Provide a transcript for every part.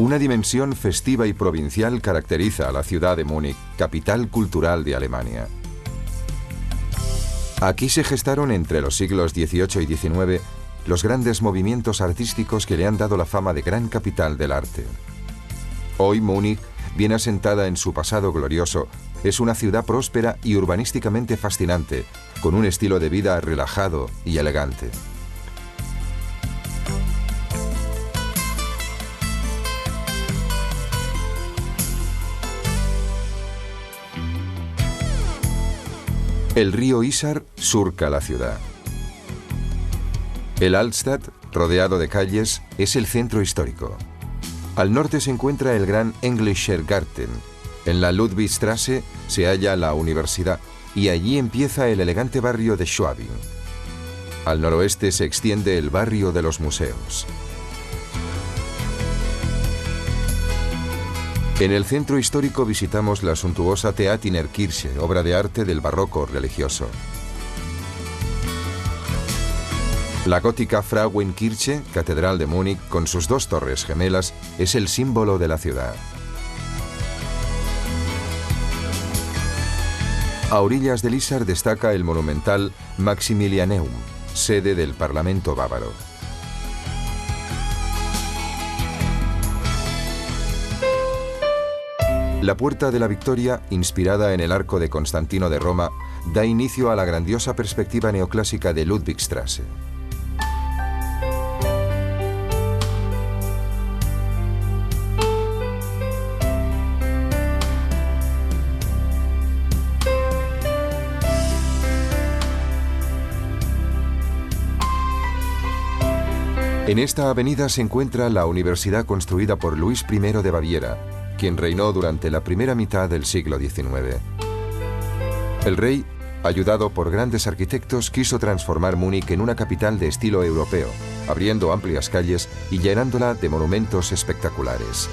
Una dimensión festiva y provincial caracteriza a la ciudad de Múnich, capital cultural de Alemania. Aquí se gestaron entre los siglos XVIII y XIX los grandes movimientos artísticos que le han dado la fama de gran capital del arte. Hoy Múnich, bien asentada en su pasado glorioso, es una ciudad próspera y urbanísticamente fascinante, con un estilo de vida relajado y elegante. El río Isar surca la ciudad. El Altstadt, rodeado de calles, es el centro histórico. Al norte se encuentra el gran Englischer Garten. En la Ludwigstraße se halla la universidad y allí empieza el elegante barrio de Schwabing. Al noroeste se extiende el barrio de los museos. En el centro histórico visitamos la suntuosa Theatinerkirche, obra de arte del barroco religioso. La gótica Frauenkirche, catedral de Múnich, con sus dos torres gemelas, es el símbolo de la ciudad. A orillas del Isar destaca el monumental Maximilianeum, sede del Parlamento bávaro. La Puerta de la Victoria, inspirada en el Arco de Constantino de Roma, da inicio a la grandiosa perspectiva neoclásica de Ludwigstraße. En esta avenida se encuentra la universidad construida por Luis I de Baviera, quien reinó durante la primera mitad del siglo XIX. El rey, ayudado por grandes arquitectos, quiso transformar Múnich en una capital de estilo europeo, abriendo amplias calles y llenándola de monumentos espectaculares.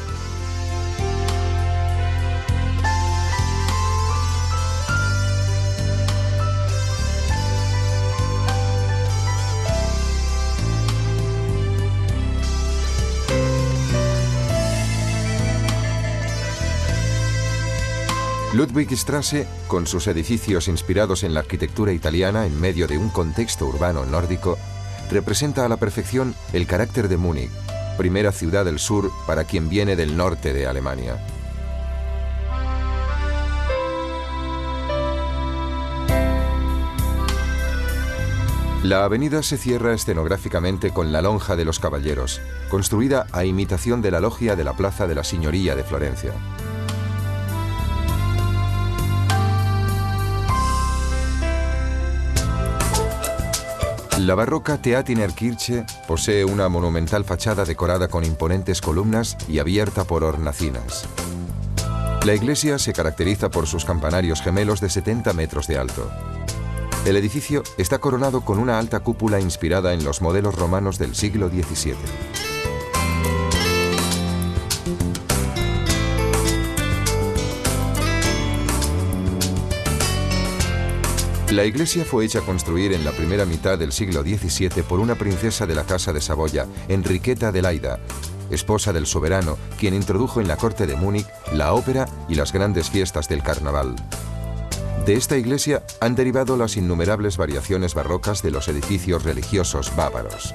Ludwigstraße, con sus edificios inspirados en la arquitectura italiana en medio de un contexto urbano nórdico, representa a la perfección el carácter de Múnich, primera ciudad del sur para quien viene del norte de Alemania. La avenida se cierra escenográficamente con la Lonja de los Caballeros, construida a imitación de la logia de la Plaza de la Signoria de Florencia. La barroca Theatinerkirche posee una monumental fachada decorada con imponentes columnas y abierta por hornacinas. La iglesia se caracteriza por sus campanarios gemelos de 70 metros de alto. El edificio está coronado con una alta cúpula inspirada en los modelos romanos del siglo XVII. La iglesia fue hecha construir en la primera mitad del siglo XVII por una princesa de la Casa de Saboya, Enriqueta de Laida, esposa del soberano, quien introdujo en la corte de Múnich la ópera y las grandes fiestas del carnaval. De esta iglesia han derivado las innumerables variaciones barrocas de los edificios religiosos bávaros.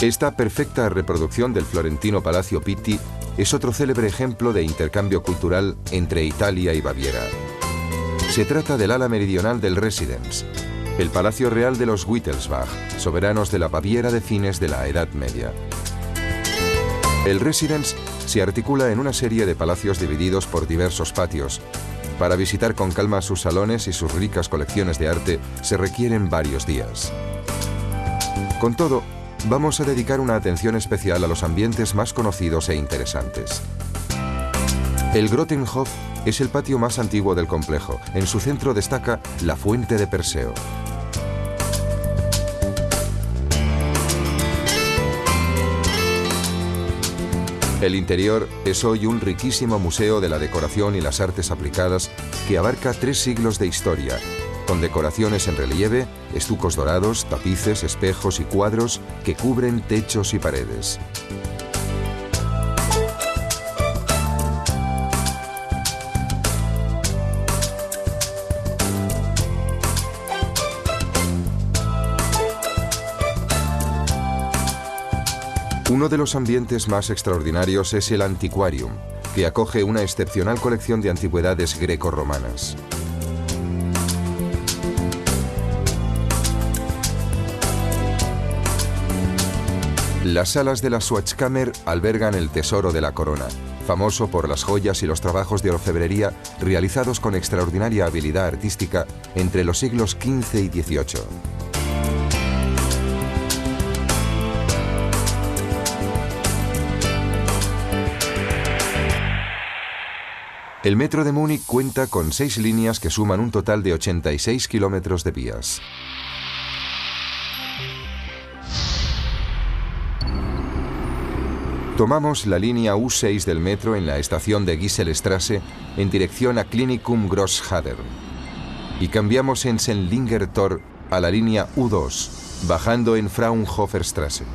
Esta perfecta reproducción del florentino Palacio Pitti es otro célebre ejemplo de intercambio cultural entre Italia y Baviera. Se trata del ala meridional del Residenz, el palacio real de los Wittelsbach, soberanos de la Baviera de fines de la Edad Media. El Residenz se articula en una serie de palacios divididos por diversos patios. Para visitar con calma sus salones y sus ricas colecciones de arte se requieren varios días. Con todo, vamos a dedicar una atención especial a los ambientes más conocidos e interesantes. El Grottenhof es el patio más antiguo del complejo. En su centro destaca la Fuente de Perseo. El interior es hoy un riquísimo museo de la decoración y las artes aplicadas que abarca 3 siglos de historia, con decoraciones en relieve, estucos dorados, tapices, espejos y cuadros que cubren techos y paredes. Uno de los ambientes más extraordinarios es el Antiquarium, que acoge una excepcional colección de antigüedades greco-romanas. Las salas de la Schatzkammer albergan el tesoro de la corona, famoso por las joyas y los trabajos de orfebrería realizados con extraordinaria habilidad artística entre los siglos XV y XVIII. El metro de Múnich cuenta con 6 líneas que suman un total de 86 kilómetros de vías. Tomamos la línea U6 del metro en la estación de Gisselstrasse en dirección a Klinikum Großhadern y cambiamos en Sendlinger Tor a la línea U2, bajando en Fraunhoferstrasse.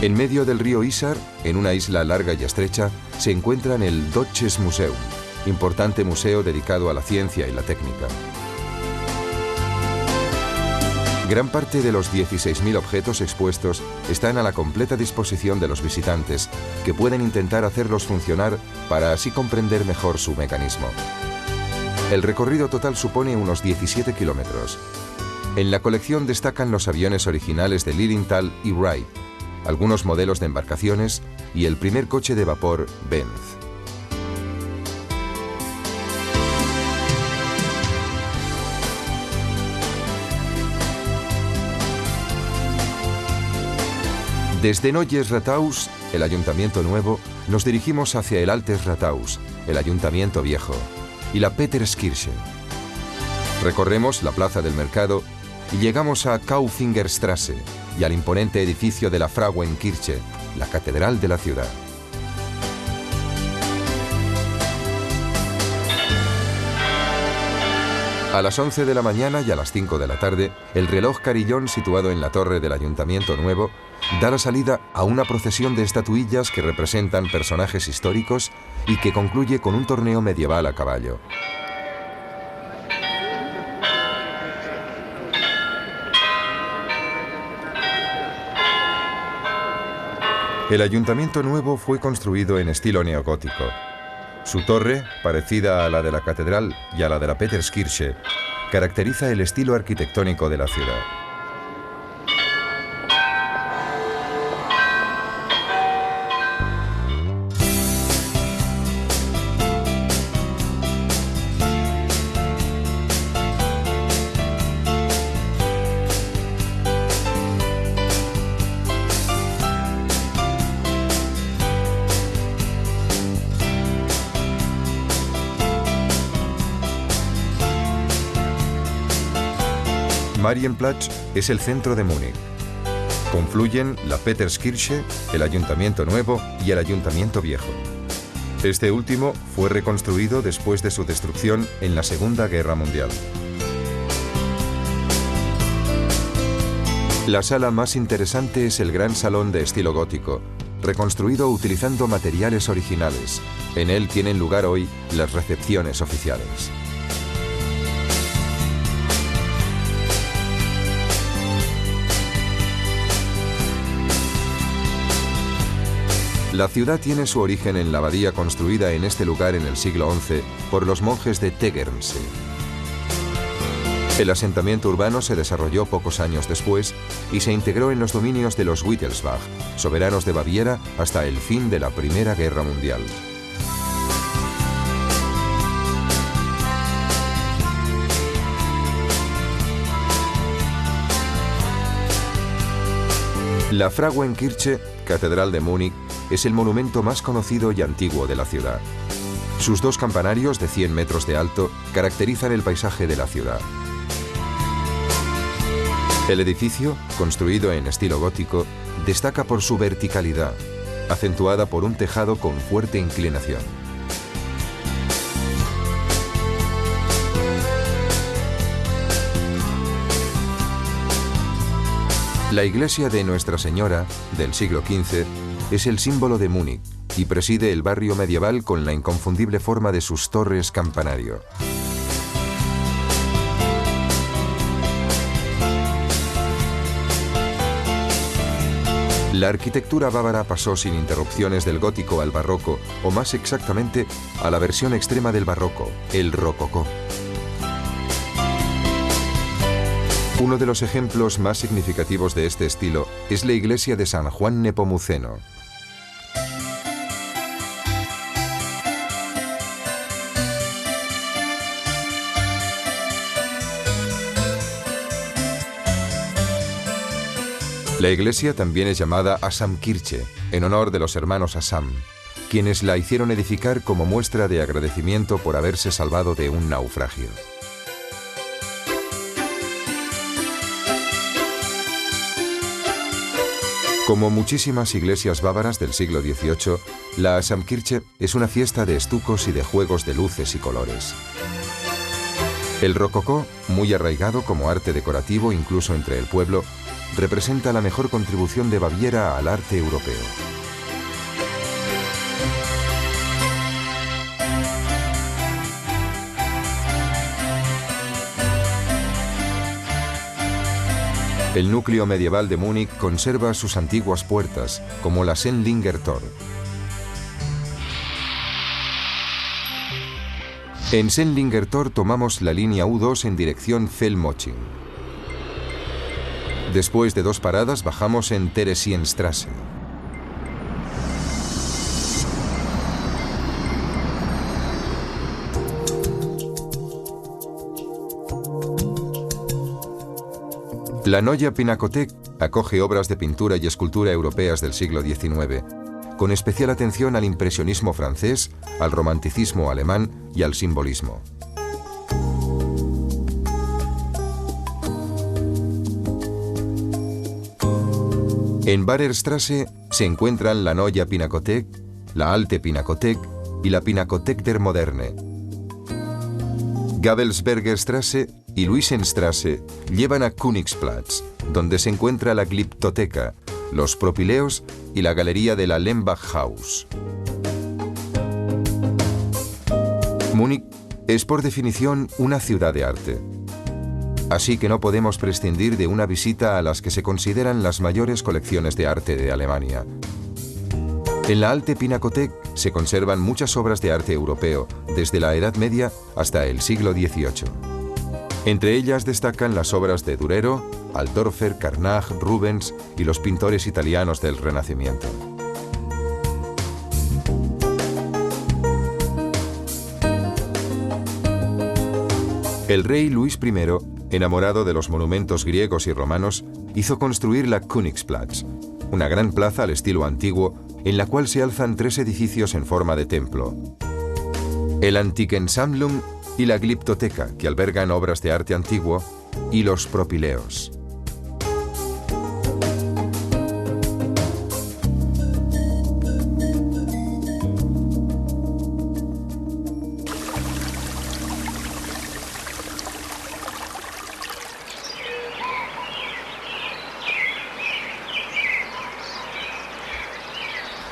En medio del río Isar, en una isla larga y estrecha, se encuentran el Deutsches Museum, importante museo dedicado a la ciencia y la técnica. Gran parte de los 16.000 objetos expuestos están a la completa disposición de los visitantes, que pueden intentar hacerlos funcionar para así comprender mejor su mecanismo. El recorrido total supone unos 17 kilómetros. En la colección destacan los aviones originales de Lilienthal y Wright, algunos modelos de embarcaciones y el primer coche de vapor Benz. Desde Neues Rathaus, el Ayuntamiento Nuevo, nos dirigimos hacia el Altes Rathaus, el Ayuntamiento Viejo, y la Peterskirche. Recorremos la Plaza del Mercado y llegamos a Kaufingerstrasse y al imponente edificio de la Frauenkirche, la catedral de la ciudad. A las 11 de la mañana y a las 5 de la tarde, el reloj carillón situado en la torre del Ayuntamiento Nuevo da la salida a una procesión de estatuillas que representan personajes históricos y que concluye con un torneo medieval a caballo. El Ayuntamiento Nuevo fue construido en estilo neogótico. Su torre, parecida a la de la catedral y a la de la Peterskirche, caracteriza el estilo arquitectónico de la ciudad. Marienplatz es el centro de Múnich. Confluyen la Peterskirche, el Ayuntamiento Nuevo y el Ayuntamiento Viejo. Este último fue reconstruido después de su destrucción en la Segunda Guerra Mundial. La sala más interesante es el gran salón de estilo gótico, reconstruido utilizando materiales originales. En él tienen lugar hoy las recepciones oficiales. La ciudad tiene su origen en la abadía construida en este lugar en el siglo XI por los monjes de Tegernsee. El asentamiento urbano se desarrolló pocos años después y se integró en los dominios de los Wittelsbach, soberanos de Baviera hasta el fin de la Primera Guerra Mundial. La Frauenkirche, catedral de Múnich, es el monumento más conocido y antiguo de la ciudad. Sus dos campanarios de 100 metros de alto caracterizan el paisaje de la ciudad. El edificio, construido en estilo gótico, destaca por su verticalidad, acentuada por un tejado con fuerte inclinación. La iglesia de Nuestra Señora, del siglo XV, es el símbolo de Múnich y preside el barrio medieval con la inconfundible forma de sus torres campanario. La arquitectura bávara pasó sin interrupciones del gótico al barroco, o más exactamente, a la versión extrema del barroco, el rococó. Uno de los ejemplos más significativos de este estilo es la iglesia de San Juan Nepomuceno. La iglesia también es llamada Assamkirche, en honor de los hermanos Assam, quienes la hicieron edificar como muestra de agradecimiento por haberse salvado de un naufragio. Como muchísimas iglesias bávaras del siglo XVIII, la Assamkirche es una fiesta de estucos y de juegos de luces y colores. El rococó, muy arraigado como arte decorativo incluso entre el pueblo, representa la mejor contribución de Baviera al arte europeo. El núcleo medieval de Múnich conserva sus antiguas puertas, como la Sendlinger Tor. En Sendlinger Tor tomamos la línea U2 en dirección Fellmoching. Después de 2 paradas bajamos en Theresienstraße. La Neue Pinakothek acoge obras de pintura y escultura europeas del siglo XIX, con especial atención al impresionismo francés, al romanticismo alemán y al simbolismo. En Bahrerstraße se encuentran la Neue Pinakothek, la Alte Pinakothek y la Pinakothek der Moderne. Gabelsberger Straße y Luisenstraße llevan a Königsplatz, donde se encuentra la Glyptotheka, los propileos y la galería de la Lembachhaus. Múnich es por definición una ciudad de arte. Así que no podemos prescindir de una visita a las que se consideran las mayores colecciones de arte de Alemania. En la Alte Pinakothek se conservan muchas obras de arte europeo, desde la Edad Media hasta el siglo XVIII. Entre ellas destacan las obras de Durero, Altdorfer, Carnage, Rubens y los pintores italianos del Renacimiento. El rey Luis I, enamorado de los monumentos griegos y romanos, hizo construir la Königsplatz, una gran plaza al estilo antiguo en la cual se alzan 3 edificios en forma de templo. El Antikensammlung y la Glyptotheka, que albergan obras de arte antiguo, y los propileos.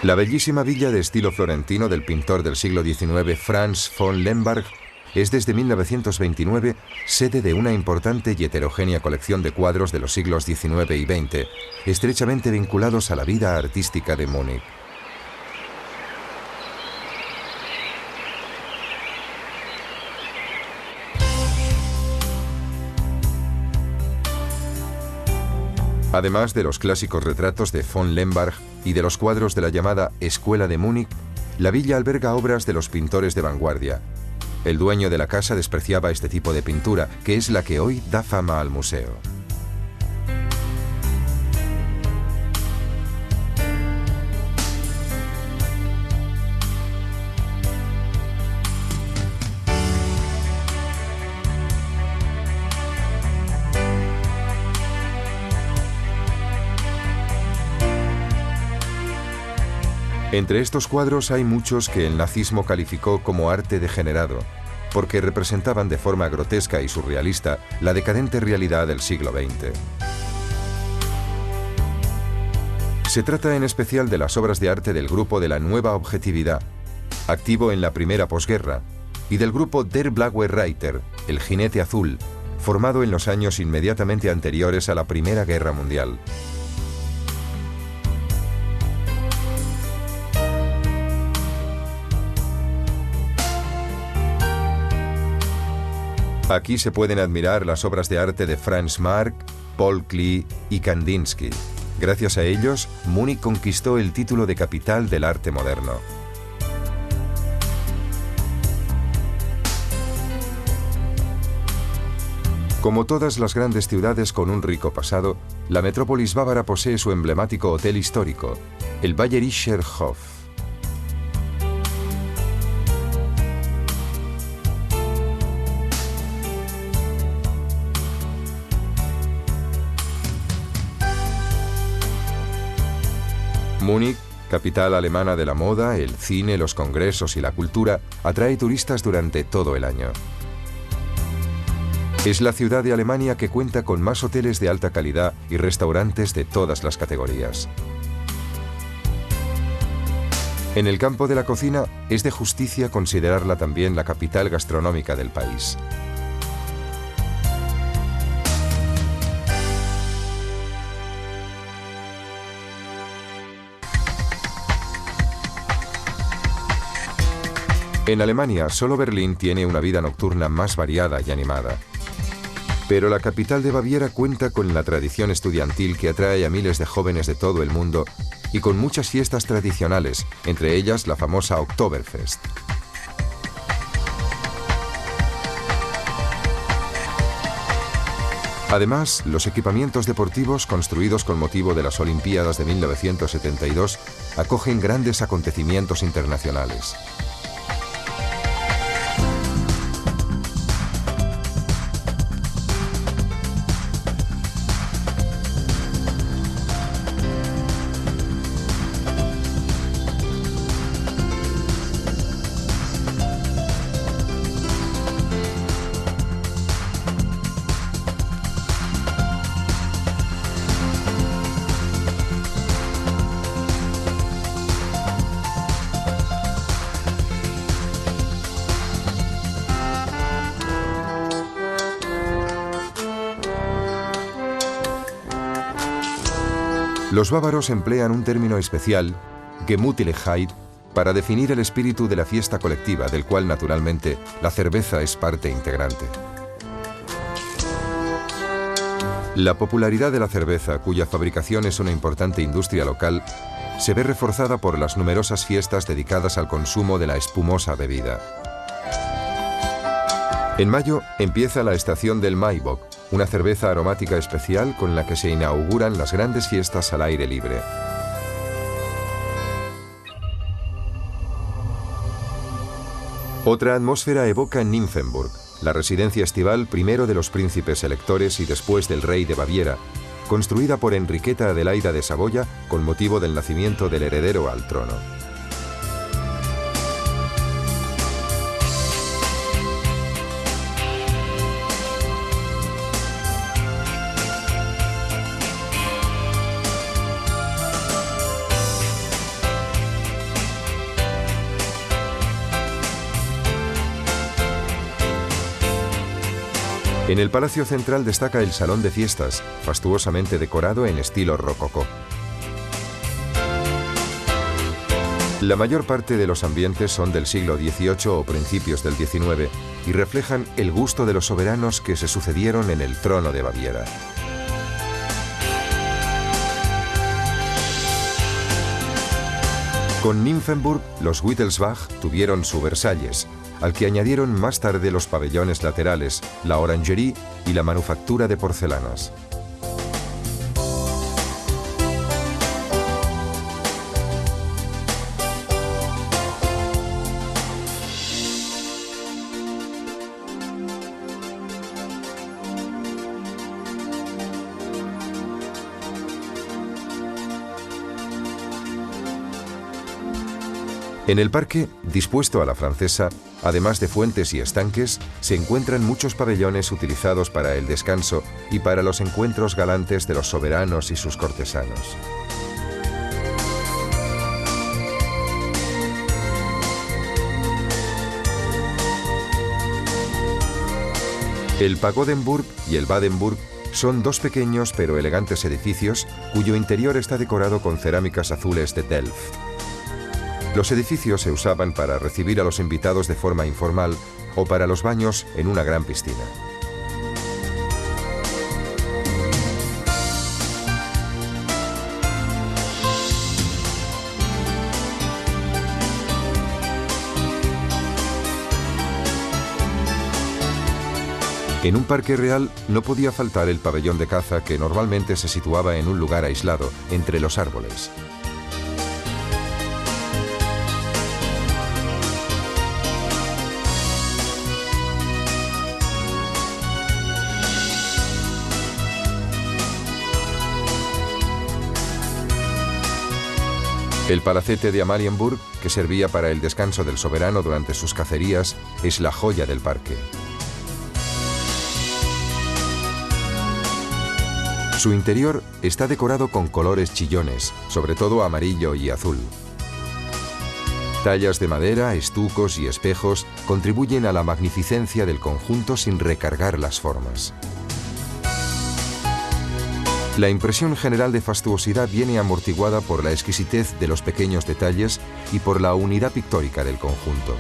La bellísima villa de estilo florentino del pintor del siglo XIX Franz von Lemberg es desde 1929 sede de una importante y heterogénea colección de cuadros de los siglos XIX y XX, estrechamente vinculados a la vida artística de Múnich. Además de los clásicos retratos de von Lemberg y de los cuadros de la llamada Escuela de Múnich, la villa alberga obras de los pintores de vanguardia. El dueño de la casa despreciaba este tipo de pintura, que es la que hoy da fama al museo. Entre estos cuadros hay muchos que el nazismo calificó como arte degenerado, porque representaban de forma grotesca y surrealista la decadente realidad del siglo XX. Se trata en especial de las obras de arte del grupo de la Nueva Objetividad, activo en la primera posguerra, y del grupo Der Blaue Reiter, el jinete azul, formado en los años inmediatamente anteriores a la Primera Guerra Mundial. Aquí se pueden admirar las obras de arte de Franz Marc, Paul Klee y Kandinsky. Gracias a ellos, Múnich conquistó el título de capital del arte moderno. Como todas las grandes ciudades con un rico pasado, la metrópolis bávara posee su emblemático hotel histórico, el Bayerischer Hof. Múnich, capital alemana de la moda, el cine, los congresos y la cultura, atrae turistas durante todo el año. Es la ciudad de Alemania que cuenta con más hoteles de alta calidad y restaurantes de todas las categorías. En el campo de la cocina, es de justicia considerarla también la capital gastronómica del país. En Alemania, solo Berlín tiene una vida nocturna más variada y animada. Pero la capital de Baviera cuenta con la tradición estudiantil que atrae a miles de jóvenes de todo el mundo y con muchas fiestas tradicionales, entre ellas la famosa Oktoberfest. Además, los equipamientos deportivos construidos con motivo de las Olimpiadas de 1972 acogen grandes acontecimientos internacionales. Los bávaros emplean un término especial, Gemütlichkeit, para definir el espíritu de la fiesta colectiva, del cual, naturalmente, la cerveza es parte integrante. La popularidad de la cerveza, cuya fabricación es una importante industria local, se ve reforzada por las numerosas fiestas dedicadas al consumo de la espumosa bebida. En mayo empieza la estación del Maibock, una cerveza aromática especial con la que se inauguran las grandes fiestas al aire libre. Otra atmósfera evoca Nymphenburg, la residencia estival primero de los príncipes electores y después del rey de Baviera, construida por Enriqueta Adelaida de Saboya con motivo del nacimiento del heredero al trono. En el Palacio Central destaca el Salón de Fiestas, fastuosamente decorado en estilo rococó. La mayor parte de los ambientes son del siglo XVIII o principios del XIX y reflejan el gusto de los soberanos que se sucedieron en el trono de Baviera. Con Nymphenburg, los Wittelsbach tuvieron su Versalles, al que añadieron más tarde los pabellones laterales, la orangerie y la manufactura de porcelanas. En el parque, dispuesto a la francesa, además de fuentes y estanques, se encuentran muchos pabellones utilizados para el descanso y para los encuentros galantes de los soberanos y sus cortesanos. El Pagodenburg y el Badenburg son dos pequeños pero elegantes edificios cuyo interior está decorado con cerámicas azules de Delft. Los edificios se usaban para recibir a los invitados de forma informal o para los baños en una gran piscina. En un parque real no podía faltar el pabellón de caza, que normalmente se situaba en un lugar aislado, entre los árboles. El palacete de Amalienburg, que servía para el descanso del soberano durante sus cacerías, es la joya del parque. Su interior está decorado con colores chillones, sobre todo amarillo y azul. Tallas de madera, estucos y espejos contribuyen a la magnificencia del conjunto sin recargar las formas. La impresión general de fastuosidad viene amortiguada por la exquisitez de los pequeños detalles y por la unidad pictórica del conjunto.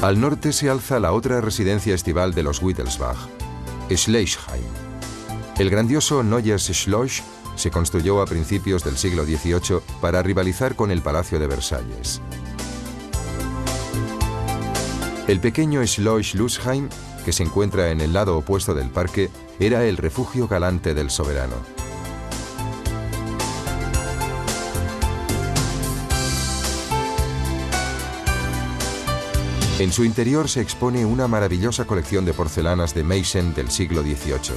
Al norte se alza la otra residencia estival de los Wittelsbach, Schleichheim. El grandioso Neues Schloss se construyó a principios del siglo XVIII para rivalizar con el Palacio de Versalles. El pequeño Schloss Lusheim, que se encuentra en el lado opuesto del parque, era el refugio galante del soberano. En su interior se expone una maravillosa colección de porcelanas de Meissen del siglo XVIII.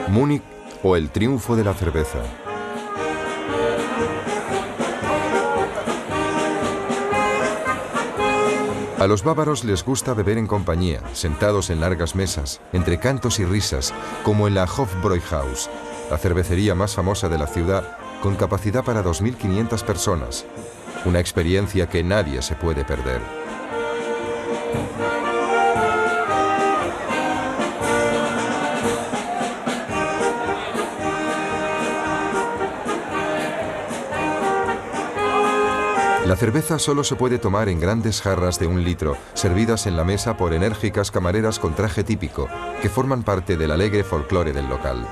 Múnich o el triunfo de la cerveza. A los bávaros les gusta beber en compañía, sentados en largas mesas, entre cantos y risas, como en la Hofbräuhaus, la cervecería más famosa de la ciudad, con capacidad para 2.500 personas. Una experiencia que nadie se puede perder. La cerveza solo se puede tomar en grandes jarras de 1 litro, servidas en la mesa por enérgicas camareras con traje típico, que forman parte del alegre folclore del local.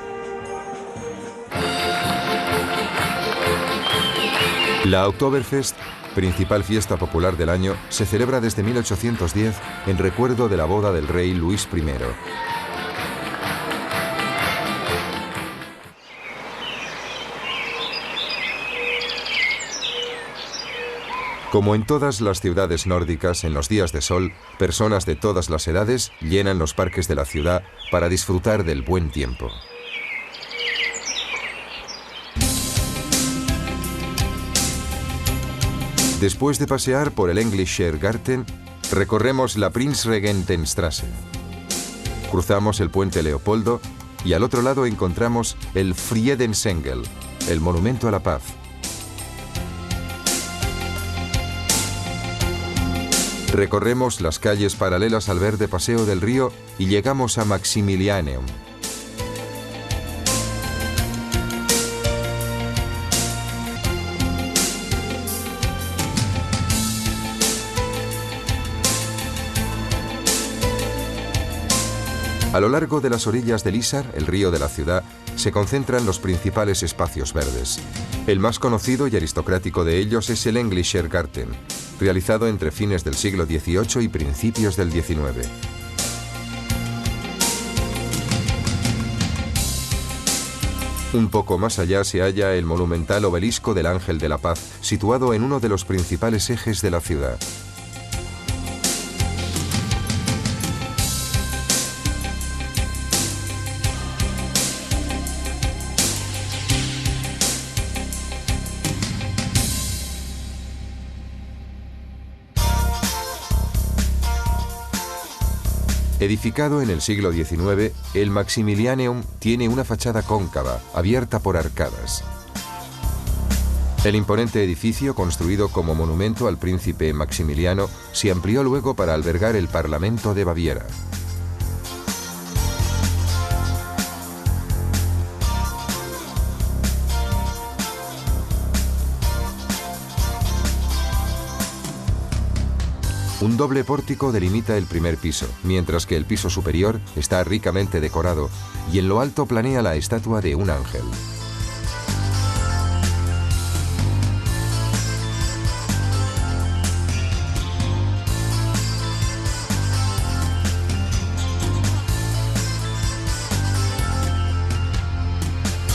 La Oktoberfest, principal fiesta popular del año, se celebra desde 1810 en recuerdo de la boda del rey Luis I. Como en todas las ciudades nórdicas, en los días de sol, personas de todas las edades llenan los parques de la ciudad para disfrutar del buen tiempo. Después de pasear por el Englischer Garten, recorremos la Prinzregentenstraße. Cruzamos el puente Leopoldo y al otro lado encontramos el Friedensengel, el monumento a la paz. Recorremos las calles paralelas al verde paseo del río y llegamos a Maximilianeum. A lo largo de las orillas del Isar, el río de la ciudad, se concentran los principales espacios verdes. El más conocido y aristocrático de ellos es el Englischer Garten, realizado entre fines del siglo XVIII y principios del XIX. Un poco más allá se halla el monumental obelisco del Ángel de la Paz, situado en uno de los principales ejes de la ciudad. Edificado en el siglo XIX, el Maximilianeum tiene una fachada cóncava, abierta por arcadas. El imponente edificio, construido como monumento al príncipe Maximiliano, se amplió luego para albergar el Parlamento de Baviera. Un doble pórtico delimita el primer piso, mientras que el piso superior está ricamente decorado y en lo alto planea la estatua de un ángel.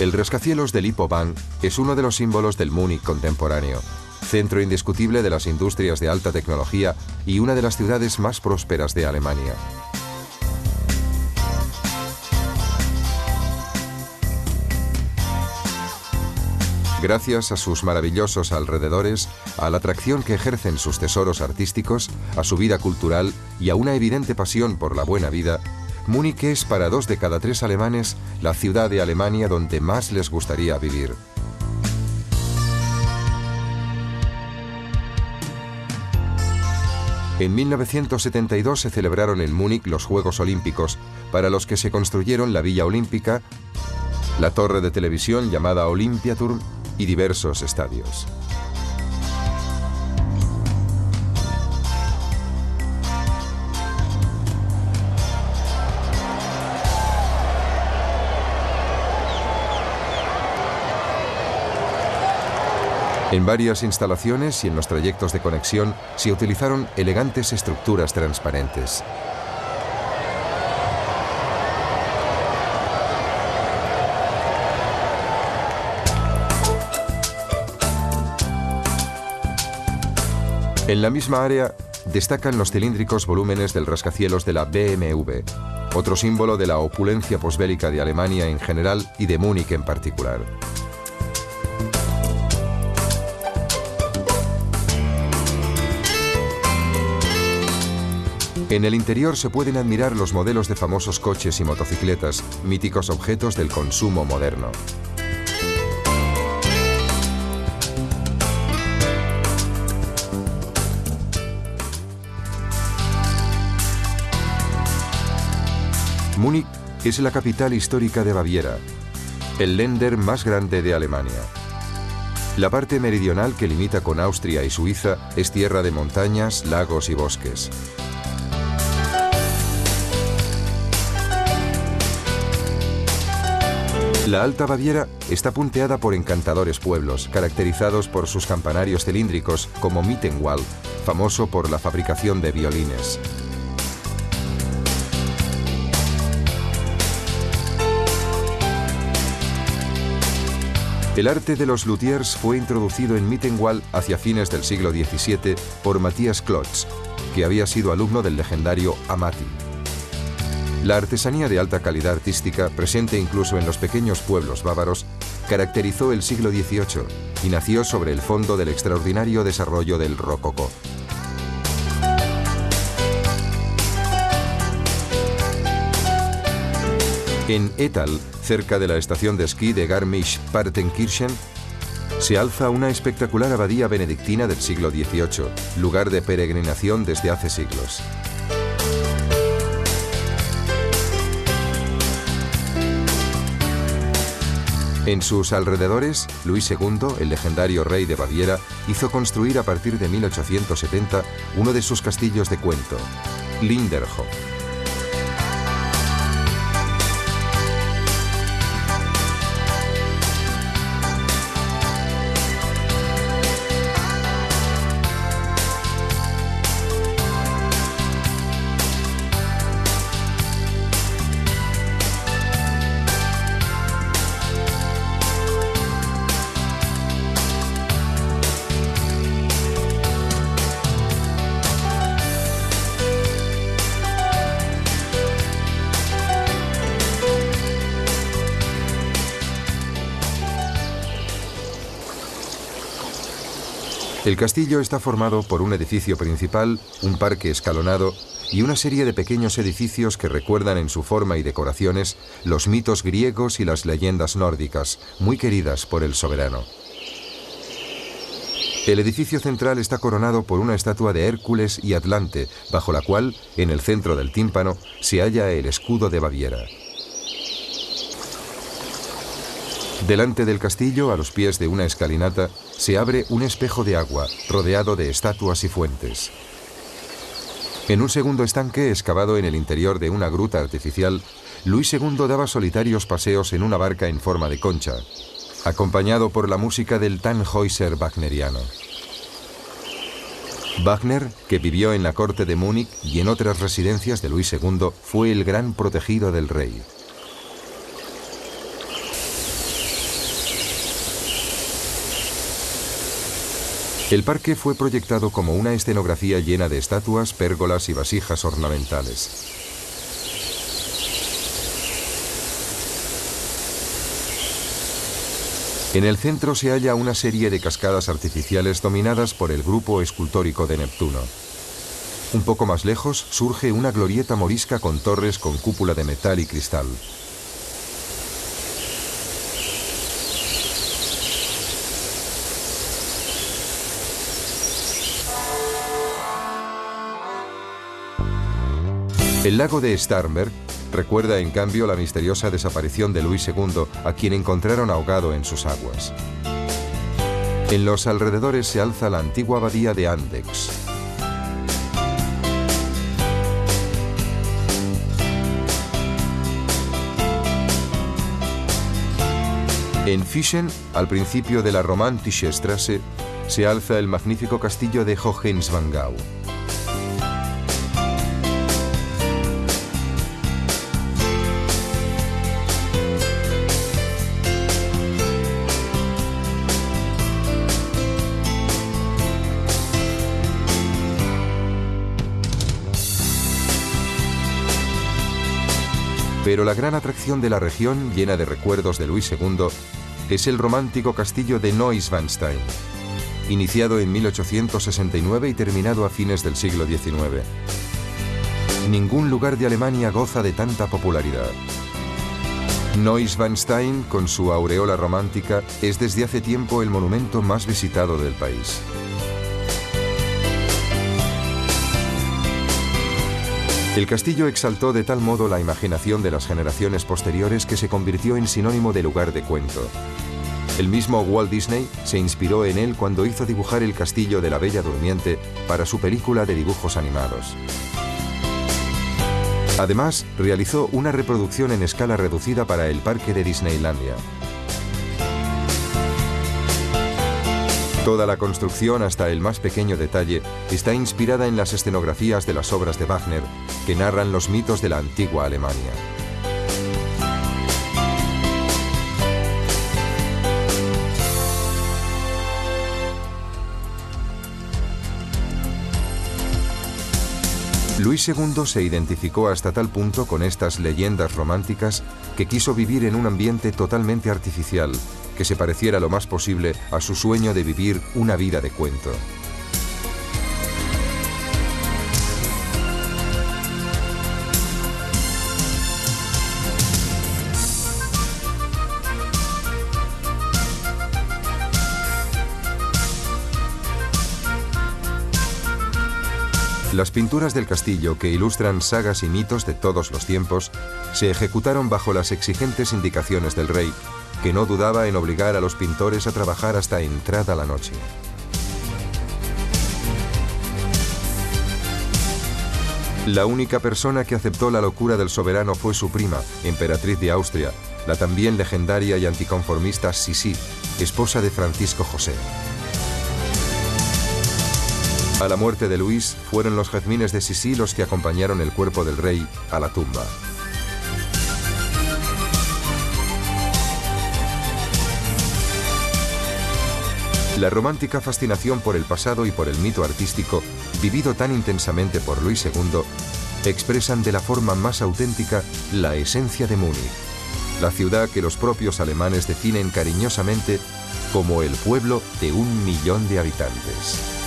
El rascacielos del Lipo-Bahn es uno de los símbolos del Múnich contemporáneo, centro indiscutible de las industrias de alta tecnología y una de las ciudades más prósperas de Alemania. Gracias a sus maravillosos alrededores, a la atracción que ejercen sus tesoros artísticos, a su vida cultural y a una evidente pasión por la buena vida, Múnich es para 2 de cada 3 alemanes la ciudad de Alemania donde más les gustaría vivir. En 1972 se celebraron en Múnich los Juegos Olímpicos, para los que se construyeron la Villa Olímpica, la torre de televisión llamada Olympiaturm y diversos estadios. En varias instalaciones y en los trayectos de conexión se utilizaron elegantes estructuras transparentes. En la misma área destacan los cilíndricos volúmenes del rascacielos de la BMW, otro símbolo de la opulencia posbélica de Alemania en general y de Múnich en particular. En el interior se pueden admirar los modelos de famosos coches y motocicletas, míticos objetos del consumo moderno. Múnich es la capital histórica de Baviera, el Länder más grande de Alemania. La parte meridional, que limita con Austria y Suiza, es tierra de montañas, lagos y bosques. La Alta Baviera está punteada por encantadores pueblos, caracterizados por sus campanarios cilíndricos, como Mittenwald, famoso por la fabricación de violines. El arte de los luthiers fue introducido en Mittenwald hacia fines del siglo XVII por Matthias Klotz, que había sido alumno del legendario Amati. La artesanía de alta calidad artística, presente incluso en los pequeños pueblos bávaros, caracterizó el siglo XVIII y nació sobre el fondo del extraordinario desarrollo del rococó. En Ettal, cerca de la estación de esquí de Garmisch-Partenkirchen, se alza una espectacular abadía benedictina del siglo XVIII, lugar de peregrinación desde hace siglos. En sus alrededores, Luis II, el legendario rey de Baviera, hizo construir a partir de 1870 uno de sus castillos de cuento, Linderhof. El castillo está formado por un edificio principal, un parque escalonado y una serie de pequeños edificios que recuerdan en su forma y decoraciones los mitos griegos y las leyendas nórdicas, muy queridas por el soberano. El edificio central está coronado por una estatua de Hércules y Atlante, bajo la cual, en el centro del tímpano, se halla el escudo de Baviera. Delante del castillo, a los pies de una escalinata, se abre un espejo de agua, rodeado de estatuas y fuentes. En un segundo estanque, excavado en el interior de una gruta artificial, Luis II daba solitarios paseos en una barca en forma de concha, acompañado por la música del Tannhäuser wagneriano. Wagner, que vivió en la corte de Múnich y en otras residencias de Luis II, fue el gran protegido del rey. El parque fue proyectado como una escenografía llena de estatuas, pérgolas y vasijas ornamentales. En el centro se halla una serie de cascadas artificiales dominadas por el grupo escultórico de Neptuno. Un poco más lejos surge una glorieta morisca con torres con cúpula de metal y cristal. El lago de Starnberg recuerda en cambio la misteriosa desaparición de Luis II, a quien encontraron ahogado en sus aguas. En los alrededores se alza la antigua abadía de Andechs. En Füssen, al principio de la Romantische Straße, se alza el magnífico castillo de Hohenschwangau. Pero la gran atracción de la región, llena de recuerdos de Luis II, es el romántico castillo de Neuschwanstein, iniciado en 1869 y terminado a fines del siglo XIX. Ningún lugar de Alemania goza de tanta popularidad. Neuschwanstein, con su aureola romántica, es desde hace tiempo el monumento más visitado del país. El castillo exaltó de tal modo la imaginación de las generaciones posteriores que se convirtió en sinónimo de lugar de cuento. El mismo Walt Disney se inspiró en él cuando hizo dibujar el castillo de la Bella Durmiente para su película de dibujos animados. Además, realizó una reproducción en escala reducida para el parque de Disneylandia. Toda la construcción, hasta el más pequeño detalle, está inspirada en las escenografías de las obras de Wagner, que narran los mitos de la antigua Alemania. Luis II se identificó hasta tal punto con estas leyendas románticas que quiso vivir en un ambiente totalmente artificial, que se pareciera lo más posible a su sueño de vivir una vida de cuento. Las pinturas del castillo, que ilustran sagas y mitos de todos los tiempos, se ejecutaron bajo las exigentes indicaciones del rey, que no dudaba en obligar a los pintores a trabajar hasta entrada la noche. La única persona que aceptó la locura del soberano fue su prima, emperatriz de Austria, la también legendaria y anticonformista Sisi, esposa de Francisco José. A la muerte de Luis, fueron los jazmines de Sisi los que acompañaron el cuerpo del rey a la tumba. La romántica fascinación por el pasado y por el mito artístico, vivido tan intensamente por Luis II, expresan de la forma más auténtica la esencia de Múnich, la ciudad que los propios alemanes definen cariñosamente como el pueblo de 1 millón de habitantes.